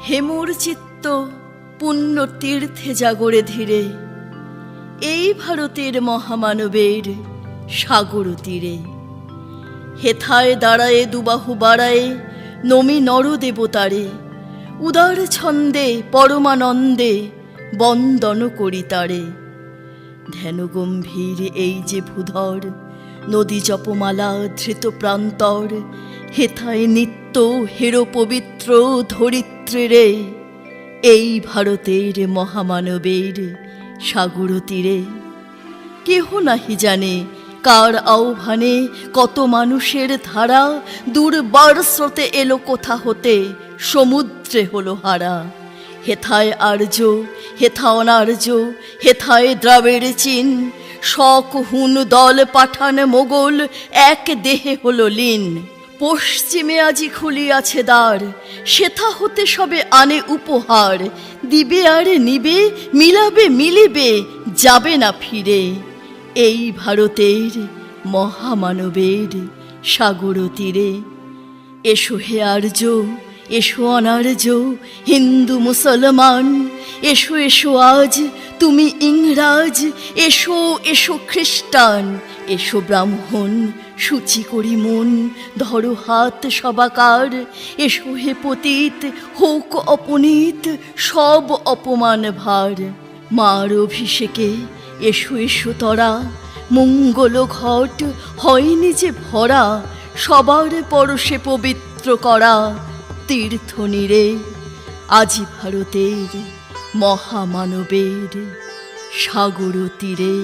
হেমুর চিত্ত পুণ্য তীর্থে জাগরে ধীরে, এই ভারতের মহামানবের সাগর তীরে। হেথায় দাঁড়ায়ে দুবাহু বাড়ায়ে নমি নরদেবতারে, উদার ছন্দে পরমানন্দে বন্দন করি তারে। ধ্যান গম্ভীর এই যে ভূধর, নদী জপমালা ধৃত প্রান্তর, হেথায় নিত্য হেরো পবিত্র ধরিত্রীরে, এই ভারতের মহামানবের সাগর তীরে। কেহ নাহি জানে কার আহ্বানে কত মানুষের ধারা, দুর্বার স্রোতে এলো কোথা হতে সমুদ্রে হলো হারা। হেথায় আর্য, হেথা অনার্য, হেথায় দ্রাবিড় চীন, শক হুন দল পাঠান মোগল এক দেহে হলো লীন। পশ্চিমে আজি খুলিয়াছে দ্বার, সেথা হতে সবে আনে উপহার, দিবে আর নিবে, মিলাবে মিলিবে, যাবে না ফিরে, এই ভারতের মহামানবের সাগর তীরে। এসো হে আর্য, এসো অনার্য, হিন্দু মুসলমান, এসো এসো আজ তুমি ইংরাজ, এসো এসো খ্রিস্টান, এসো ব্রাহ্মণ সূচি করি মন, ধরো হাত সবাকার, এসো হে পতিত হোক অপনীত সব অপমান ভার। মার অভিষেকে এসো এসো তরা, মঙ্গল ঘট হয়নি যে ভরা, সবার পরশে পবিত্র করা তীর্থ নীরে, আজি ভারতের মহামানবের সাগর তীরে।